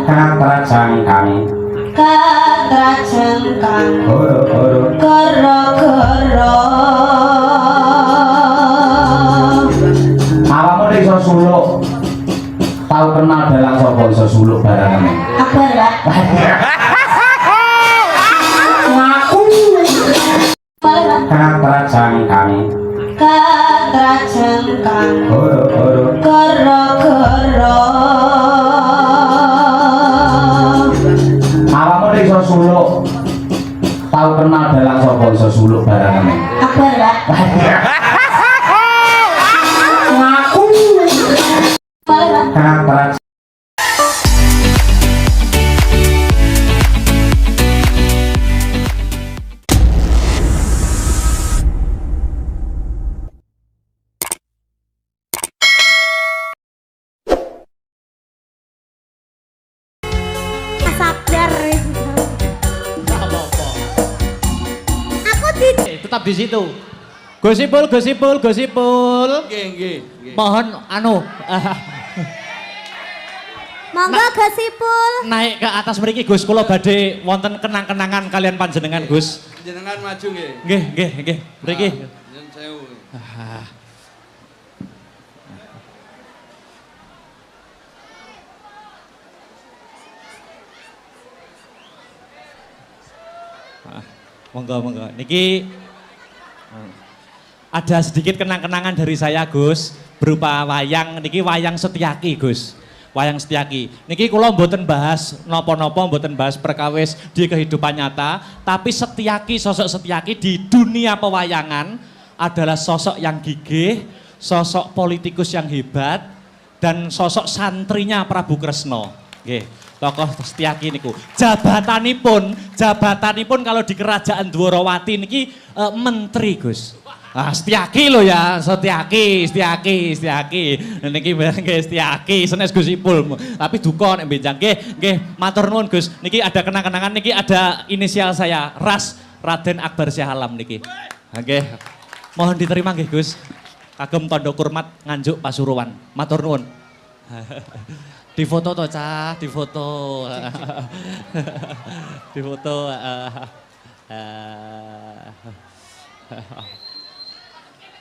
katrajangkang goro-goro awakmu nek iso suluk tau kenal dalang sapa iso suluk barangane Akbar Pak ngaku katrajangkang goro-goro awakmu nek iso suluk tau kenal dalang sapa iso suluk barangane Akbar Pak ngaku katrajangkang sadar aku tetap di situ. Gosipul. Nggih. Mohon monggo gosipul naik ke atas mriki Gus, kula badhe wonten kenang-kenangan kalian panjenengan Gus. Jenengan maju nggih. Nggih. Mriki. Yen sewu. Monggo. Niki ada sedikit kenang-kenangan dari saya Gus, berupa wayang. Niki wayang Setyaki Gus. Wayang Setyaki. Niki kula mboten bahas napa-napa, mboten bahas perkawis di kehidupan nyata, tapi Setyaki, sosok Setyaki di dunia pewayangan adalah sosok yang gigih, sosok politikus yang hebat, dan sosok santrinya Prabu Kresna. Nggih. Tokoh Setyaki niku. Jabatanipun kalau di kerajaan Dwarawati niki menteri Gus. Ah, Setyaki lho ya, Setyaki. Niki nggih Setyaki, senes Gusipul. Tapi duka nek benjang nggih, matur nuwun Gus. Niki ada kenang-kenangan niki ada inisial saya, Ras Raden Akbar Syah Alam niki. Nggih. Mohon diterima nggih Gus. Kagem tandha kurmat nganjuk Pasuruan. Matur nuwun. Di foto toh cah, di foto.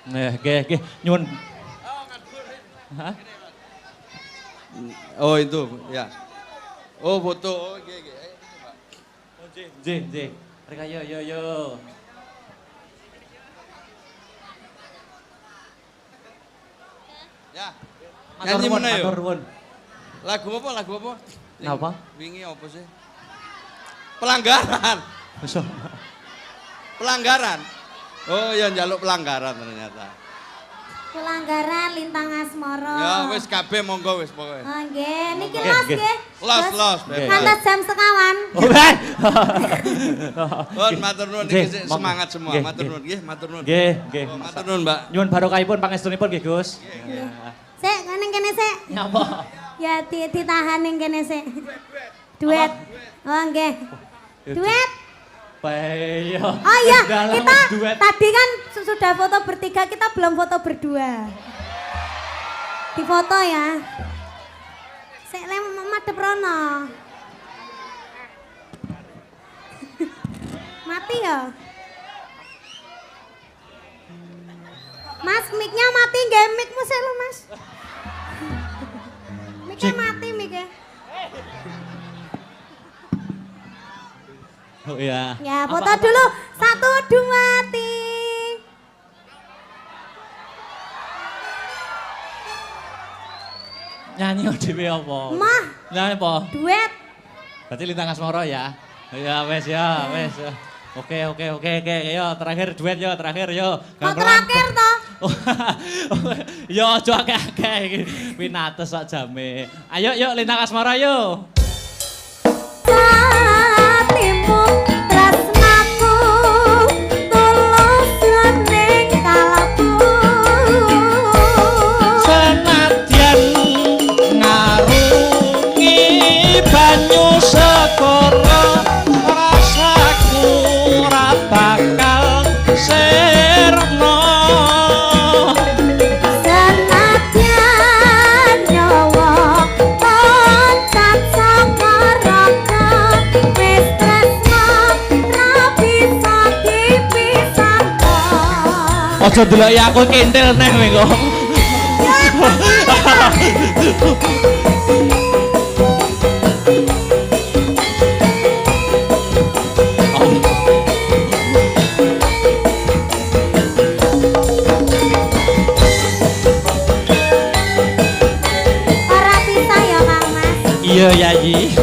Nggih, nyuwun. Hah? Oh itu ya. Oh foto. Oh nggih. Nggih. Mereka yo. Ya. Matur nuwun. Lagu apa? Napa? Wingi apa sih? Pelanggaran. Pelanggaran. Oh ya njaluk pelanggaran ternyata. pelanggaran lintang asmara Ya wis kabeh monggo wis pokoke. Oh nggih niki los nggih. Los. Ngantos jam sekawan. Pun matur nuwun iki semangat semua. Matur nuwun nggih, matur nuwun. Nggih. Matur nuwun, Mbak. Nyuwun barokahipun pangestunipun nggih, Gus. Sik ning kene sik. Napa? Ya ditahan ning kene sik. Duet. Oh nggih. Duet. Baik. Oh iya, kita tadi kan sudah foto bertiga, kita belum foto berdua. Di foto ya. Sik lem madhep rono. Mati ya? Mas, mic-nya mati nggih, mic-mu sik lho, Mas. Mic-nya mati, mic-nya. Oh iya. Ya, foto dulu. 1, 2, 3. Nyanyi dhewe apa? Mah. Nyanyi apa? Duet. Berarti lintang asmara ya. Ya wes. Oke. Yo terakhir duet yo, terakhir yo. Kok terakhir toh? Yo aja akeh-akeh. Pinates sak jame. Ayo yuk lintang asmara yo. Hatimu tresnaku tulus ning kalbu. Senadyan ngarungi banyu segara rasaku ora bakal sirna. Senadyan nyawa loncat saka Aja deloki aku kentil neh kowe kok. Ora pisah ya Kang Mas. Iya Yayi.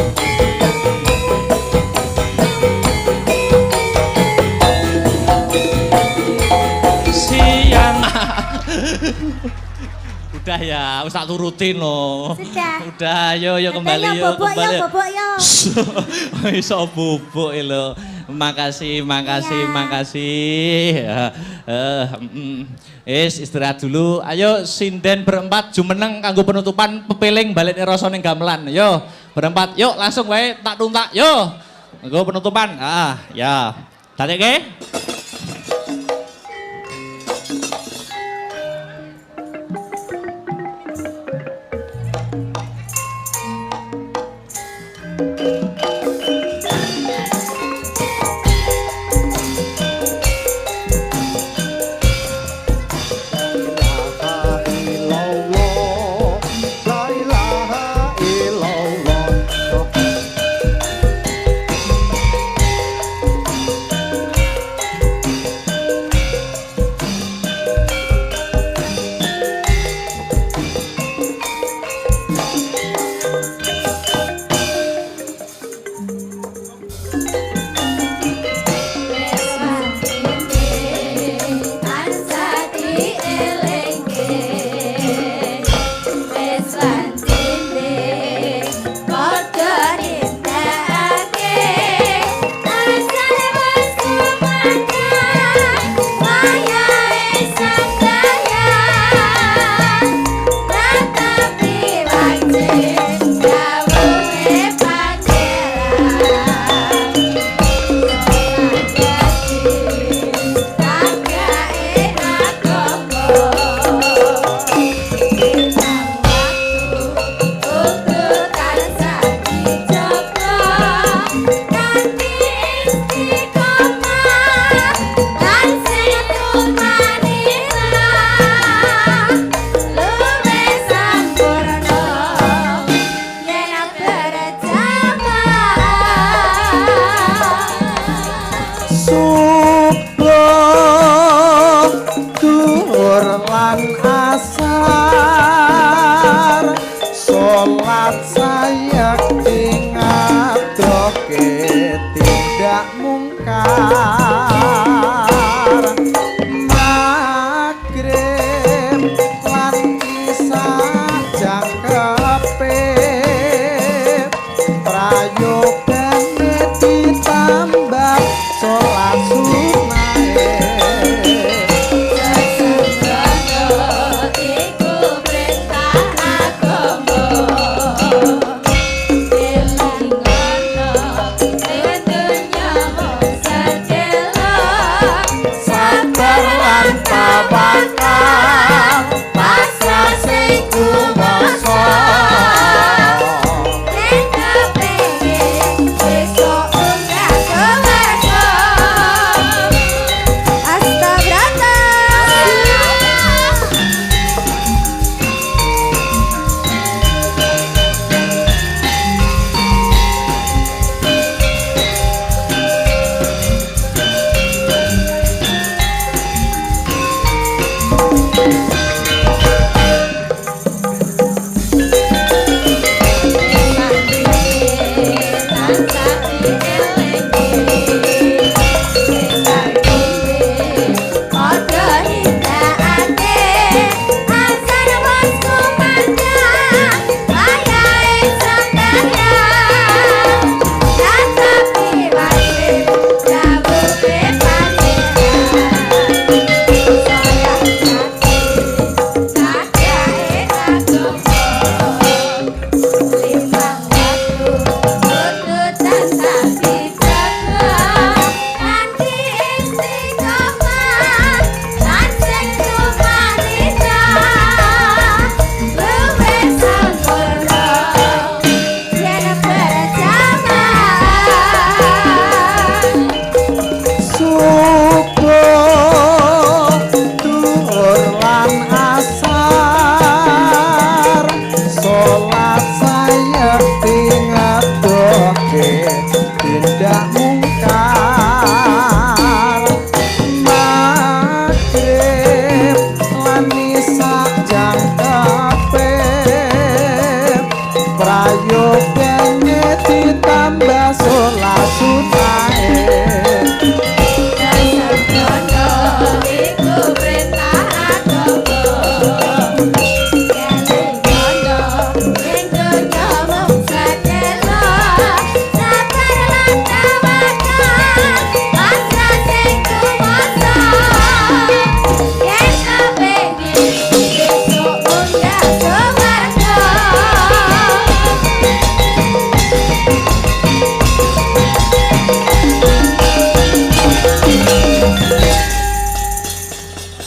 Siang. Udah ya, wis tak turutin loh. Sudah. Udah, yo kembali Katanya yo bobok kembali. yo, bobok yo. Iso bubuk lho. Makasih, makasih, Iya. makasih. Istirahat dulu. Ayo sinden berempat jumeneng kanggo penutupan pepeling balik rasa ning gamelan. Yo, berempat. Yuk langsung wae tak tuntak. Yo. Kanggo penutupan. Ya. Tarik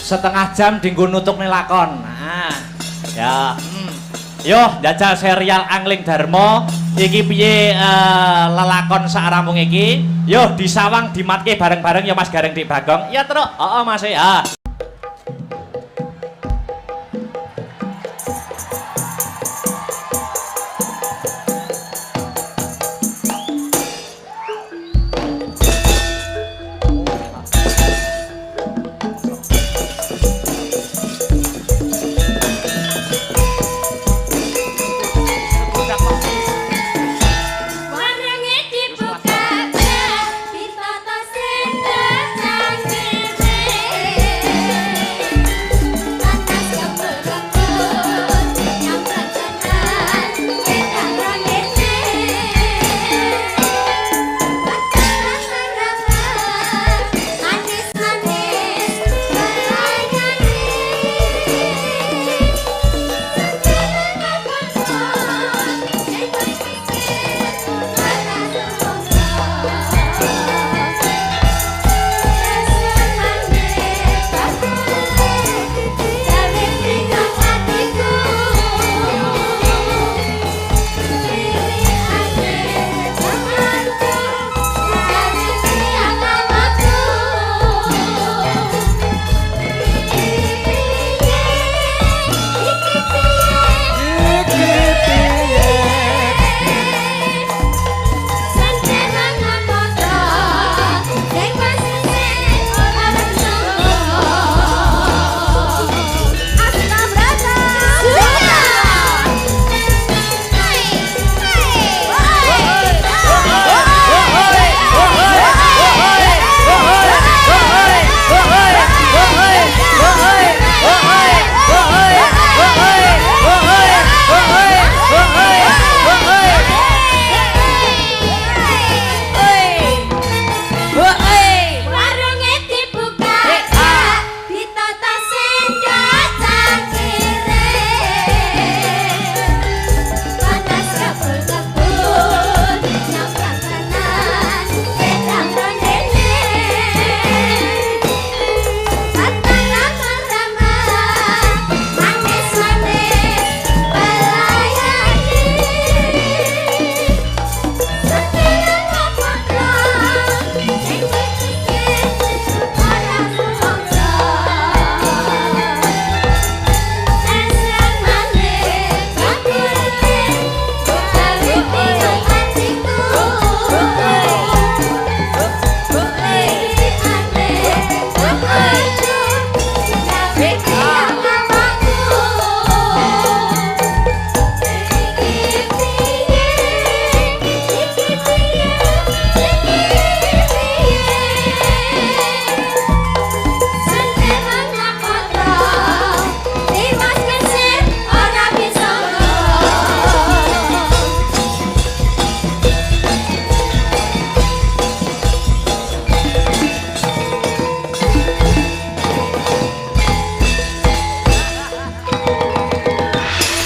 setengah jam dinggo nutuk lakon. Nah, ya. Yo, jajal serial Angling Darmo. Iki piye lelakon saramung iki? Yo, disawang dimatke bareng-bareng ya Mas Gareng Dik Bagong. Ya, Truk. Heeh, Mas ya.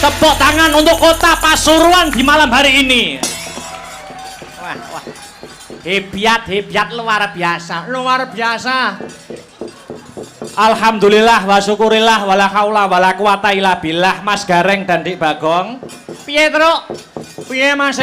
Tepuk tangan untuk Kota Pasuruan di malam hari ini. Wah, wah. Hebat luar biasa, luar biasa. Alhamdulillah wa syukurillah wala haula wala quwata illa billah. Mas Gareng dan Dik Bagong. Piye, Truk? Piye, Mas?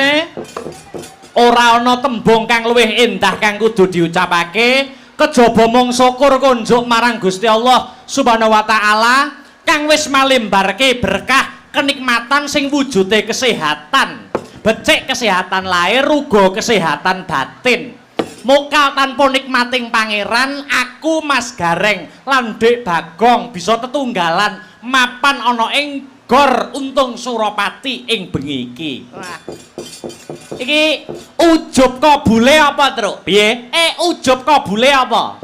Ora ana tembung kang luwih endah kang kudu diucapake kejaba mung syukur kunjuk marang Gusti Allah Subhanahu wa taala kang wis malimbarke berkah kenikmatan sing wujude kesehatan, becik kesehatan lahir, uga kesehatan batin. Mokal tanpa nikmating pangeran, aku Mas Gareng lan Dik Bagong bisa tetunggalan mapan ana ing Gor Untung Suropati ing bengi iki. Wah. Iki ujub kabule apa, Truk? Piye? Ujub kabule apa?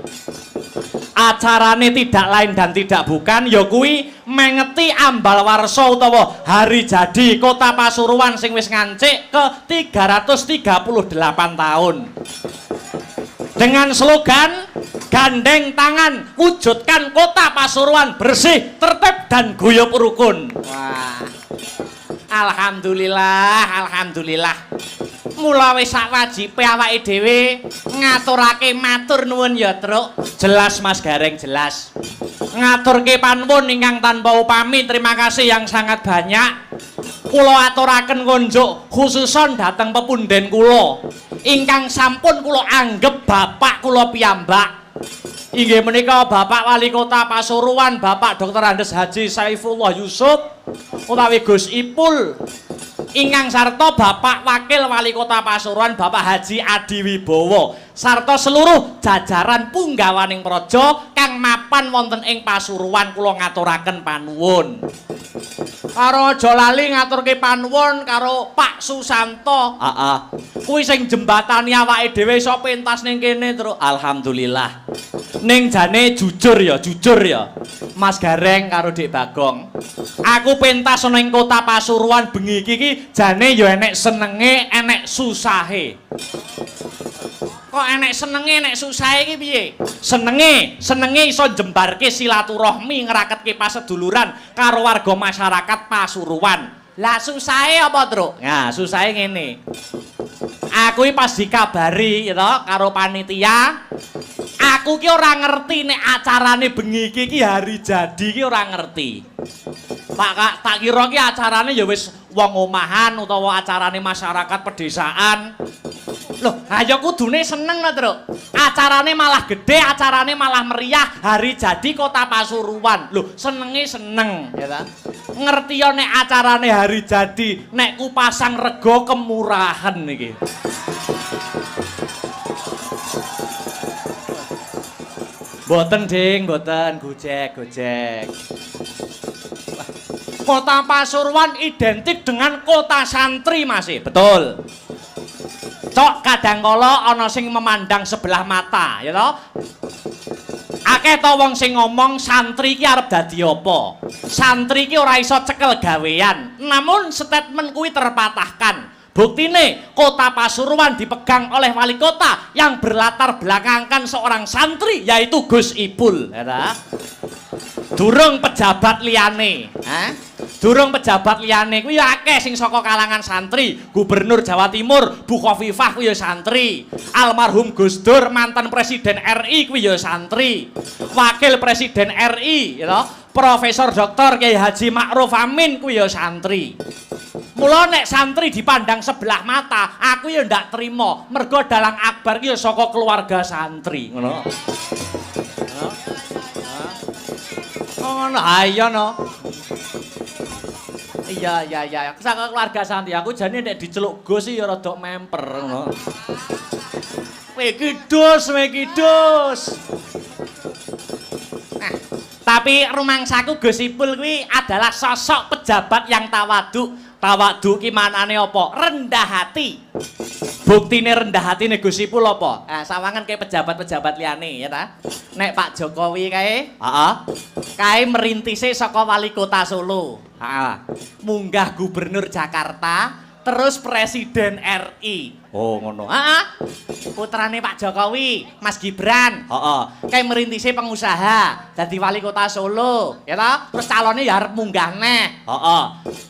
Acarane tidak lain dan tidak bukan ya kuwi mengeti ambal warsa utawa hari jadi Kota Pasuruan sing wis ngancik ke 338 tahun. Dengan slogan gandeng tangan wujudkan Kota Pasuruan bersih, tertib dan guyub rukun. Wah. Alhamdulillah, alhamdulillah. Mula wis sak wajibe awake dhewe ngaturake matur nuwun ya, Truk. Jelas Mas Gareng, jelas. Ngaturke panuwun ingkang tanpa upami, terima kasih yang sangat banyak. Kula aturaken konjuk khususon dhateng pepunden kula ingkang sampun kula anggep bapak kula piyambak. Inggih menika Bapak Wali Kota Pasuruan, Bapak Dr. Andes Haji Saifullah Yusuf utawi Gus Ipul. Ingkang sarta Bapak Wakil Wali Kota Pasuruan Bapak Haji Adi Wibowo sarta seluruh jajaran punggawaning praja kang mapan wonten ing Pasuruan kula ngaturaken panuwun. Karo aja lali ngaturke panuwun karo Pak Susanto. Heeh. Kuwi sing jembatani awake dhewe iso pentas ning kene terus alhamdulillah. Ning jane jujur ya Mas Gareng karo Dik Bagong. Aku pentas ning kota Pasuruan bengi iki jane ya enek senenge, enek susahe. Kok enek senenge, enek susahe iki piye? Senenge iso jembarke silaturahmi, ngraketke paseduluran karo warga masyarakat Pasuruan. Lah susahe apa, Truk? Nah, susahe ngene. Aku iki pas dikabari ya toh karo panitia. Aku ki ora ngerti nek acarane bengi iki hari jadi ki ora ngerti. Tak kira ki acarane ya wis wong omahan utawa acarane masyarakat pedesaan. Loh, ayo kudune seneng lho, Truk. Acarane malah gede, acarane malah meriah, hari jadi Kota Pasuruan. Loh, senenge seneng, ya ta? Ngerti yo nek acarane hari jadi, nek ku pasang rego kemurahan iki. Boten ding, boten gojek. Kota Pasuruan identik dengan kota santri masih, betul. Cok kadangkala ana sing memandang sebelah mata, ya toh? Akeh to wong sing ngomong santri iki arep dadi apa? Santri iki ora iso cekel gawean. Namun statement kuwi terpatahkan. Buktine Kota Pasuruan dipegang oleh wali kota yang berlatar belakangkan seorang santri yaitu Gus Ipul, ya toh? Durung pejabat liyane, Durung pejabat liyane kuwi akeh sing saka kalangan santri. Gubernur Jawa Timur Bu Khofifah kuwi ya santri. Almarhum Gus Dur mantan presiden RI kuwi ya santri. Wakil presiden RI ya toh, Profesor Dr. Kiai Haji Ma'ruf Amin kuwi ya santri. Mula nek santri dipandang sebelah mata, aku ya ndak trimo. Mergo dalang akbar ki ya saka keluarga santri, ngono. Ngono, ayo no. Iya. Saka keluarga santri aku jane nek diceluk Gus ya rada memper ngono. Kowe iki dus. Nah, tapi rumangsaku Gus Ipul kuwi adalah sosok pejabat yang tawadhu. Tawadhu ki manane apa? Rendah hati. Buktine rendah hatine Gus Ipul apa? Nah, sawangan kayak pejabat-pejabat liyane ya ta. Nek Pak Jokowi kae, kae merintise saka wali kota Solo. Munggah gubernur Jakarta, terus presiden RI. Oh ngono. Putrane Pak Jokowi, Mas Gibran. Kae merintise pengusaha, dadi wali kota Solo, ya ta? Terus calone ya arep munggah neh.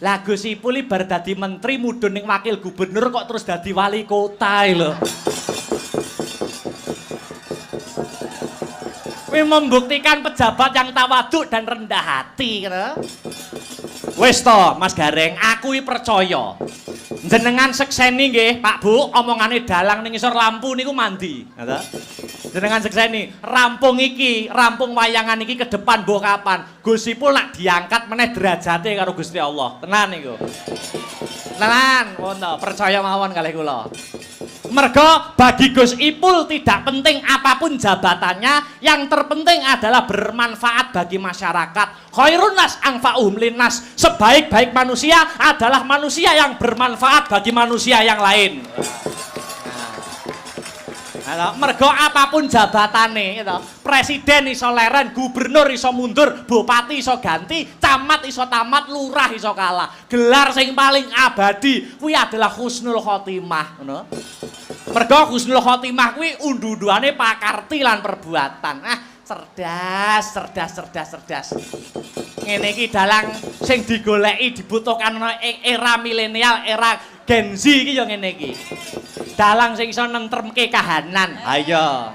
Lah Gus Ipul bar dadi menteri mudhun ning wakil gubernur kok terus dadi wali kota lho. Kuwi membuktikan pejabat yang tawadhu dan rendah hati, gitu. Wis to, Mas Gareng, aku percaya. Jenengan sekseni nggih, Pak Bu, omongane dalang ning isor lampu niku mandi, ngono. Jenengan sekseni, rampung wayangan iki ke depan mbok kapan. Gus Ipul nak diangkat meneh derajate karo Gusti Allah. Tenan niku. Tenan, ngono, percaya mawon kalih kula. Mergo bagi Gus Ipul tidak penting apapun jabatannya, yang terpenting adalah bermanfaat bagi masyarakat. Khairun nas anfa'uhum linnas. Sebaik-baik manusia adalah manusia yang bermanfaat bagi manusia yang lain. Nah, mergo apapun jabatane, gitu. Presiden iso leren, gubernur iso mundur, bupati iso ganti, camat iso tamat, lurah iso kalah. Gelar sing paling abadi kuwi adalah husnul khotimah, ngono. Mergo husnul khotimah kuwi undu-unduane pakarti lan perbuatan. Cerdas. Ngene iki dalang sing digoleki dibutuhkan ing era milenial, era Gen Z iki ya ngene iki. Dalang sing iso nentremke kahanan. Ayo.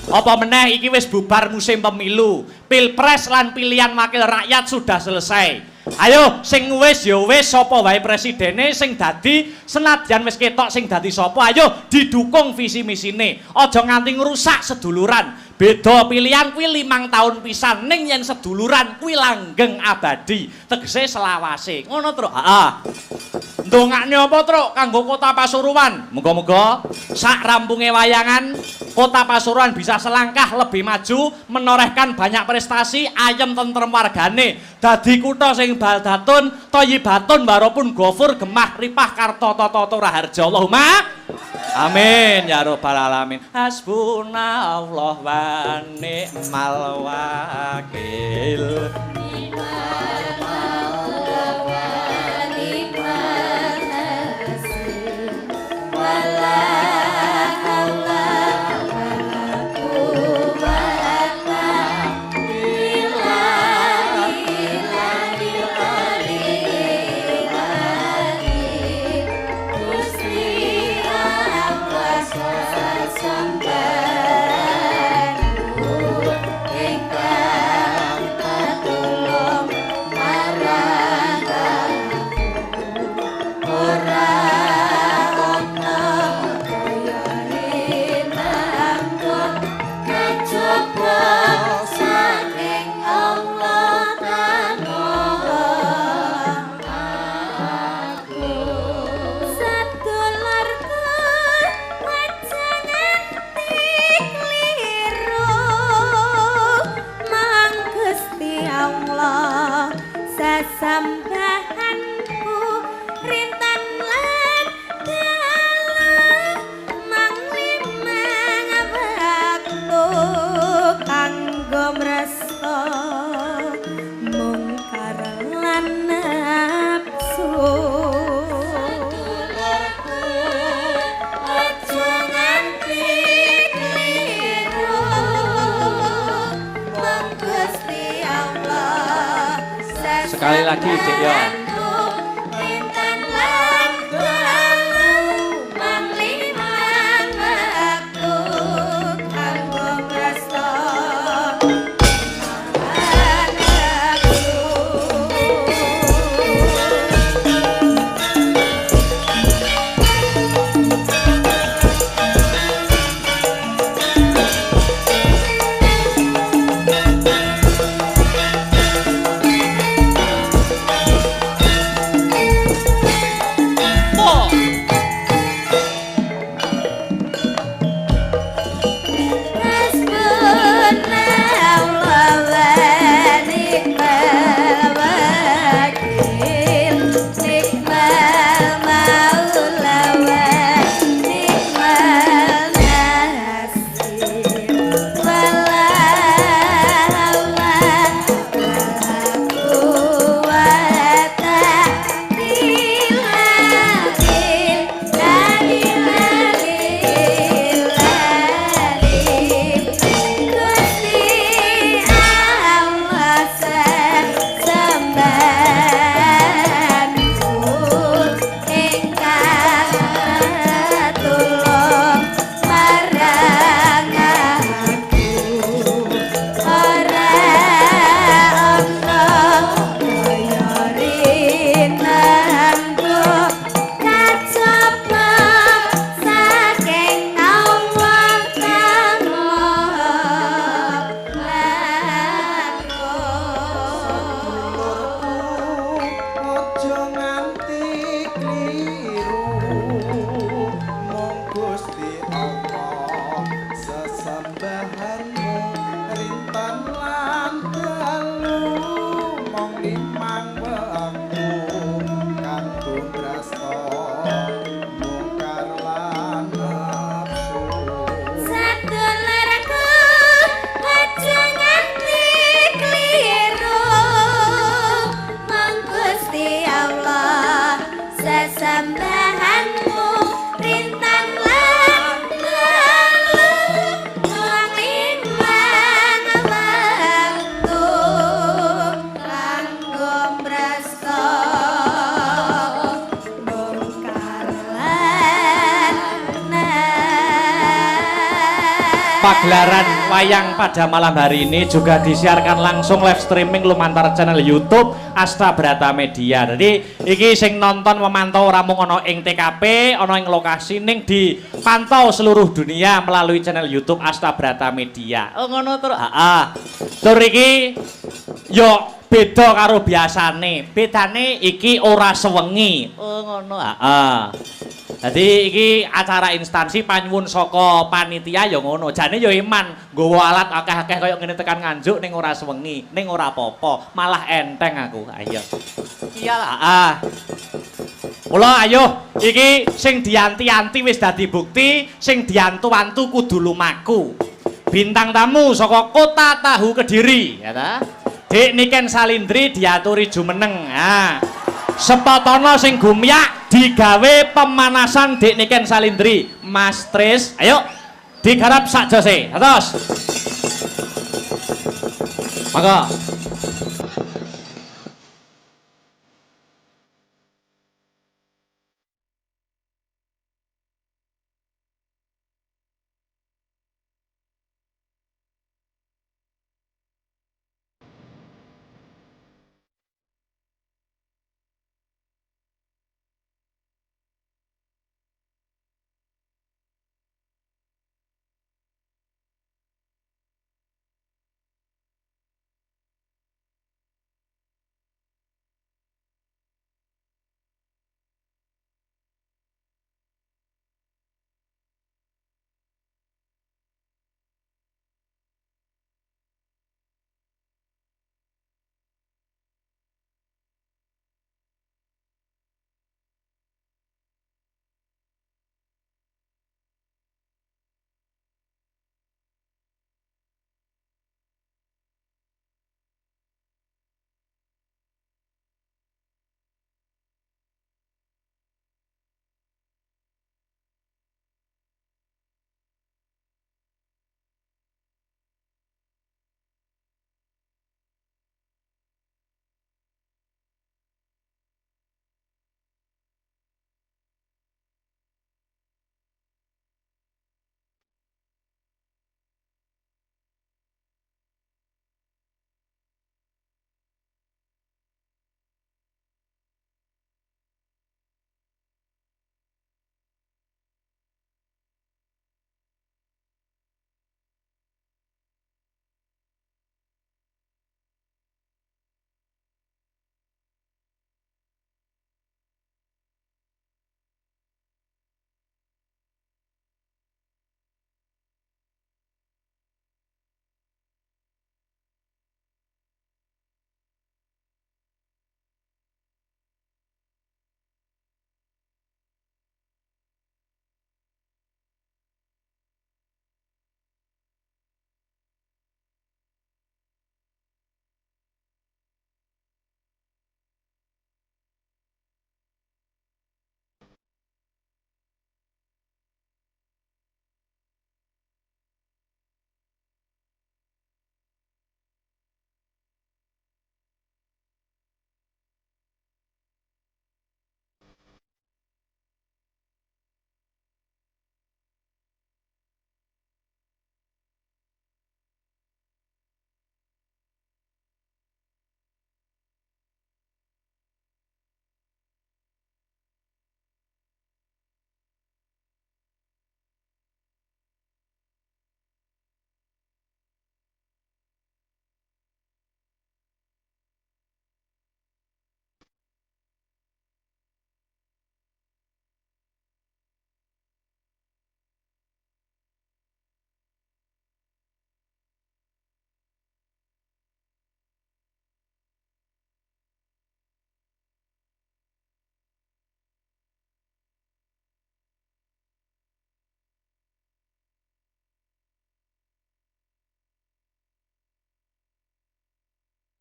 Apa meneh iki wis bubar musim pemilu. Pilpres lan pilihan wakil rakyat sudah selesai. Ayo sing wis ya wis sapa wae presidene sing dadi senadyan wis ketok sing dadi sapa ayo didukung visi misine. Aja nganti ngrusak seduluran. Beda pilihan kuwi 5 tahun pisan ning yen seduluran kuwi langgeng abadi. Tegese selawase. Ngono, Truk. Heeh. Ndongakne apa, Truk, kanggo Kota Pasuruan? Muga-muga sak rampunge wayangan Kota Pasuruan bisa selangkah lebih maju, menorehkan banyak prestasi, ayem tentrem wargane. Dadi kutha sing baldatun, thayyibatun warapun gofur gemah ripah karta tata raharja. Allahumma amin ya rabbal alamin. Hasbunallah wa ni'mal wakil. Sambahanku rintan lan dalah manglimang waktu kanggo mresta mungkar lan nafsu. Aja nganti kliru mong Gusti Allah. Sekali lagi, Cik yo. Pagelaran wayang pada malam hari ini juga disiarkan langsung live streaming lumantar channel YouTube Asta Brata Media. Jadi iki sing nonton memantau ora mung ana ing TKP, ana ing lokasi ning dipantau seluruh dunia melalui channel YouTube Asta Brata Media. Oh ngono terus. Heeh. Tur iki yo beda karo biasane. Bedane iki ora sewengi. Oh ngono. Heeh. Jadi iki acara instansi panyuwun saka panitia ya ngono. Jane ya iman nggawa alat akeh-akeh kaya ngene tekan nganjuk ning ora sewengi, ning ora apa-apa, malah enteng aku. Ayo. Iyalah. Ah. Mula ayo iki sing dianti-anti wis dadi bukti, sing diantu-antu kudu lumaku. Bintang tamu saka Kota Tahu Kediri, ya ta? Dik Niken Salindri diaturi jumeneng. Ah. Sepotono sing gumyak digawe pemanasan Dik Niken Salindri. Mas Tris, ayo digarap sak jose. Terus. Monggo.